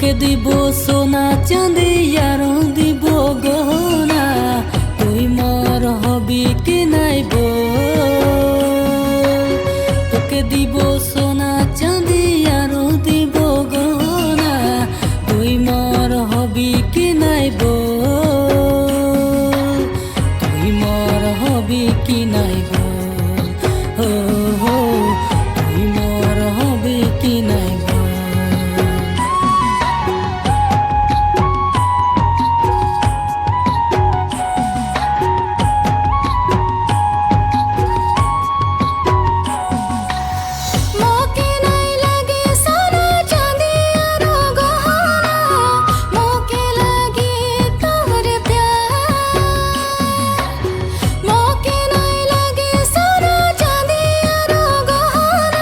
তোকে দিব সোনা চাঁদি আর দিব গহনা, তুই মোর হবি কি নাই বল। তোকে দিব সোনা চাঁদি আর দিব গহনা, তুই মোর হবি কি নাই বল, তুই মোর হবি কি নাই বল।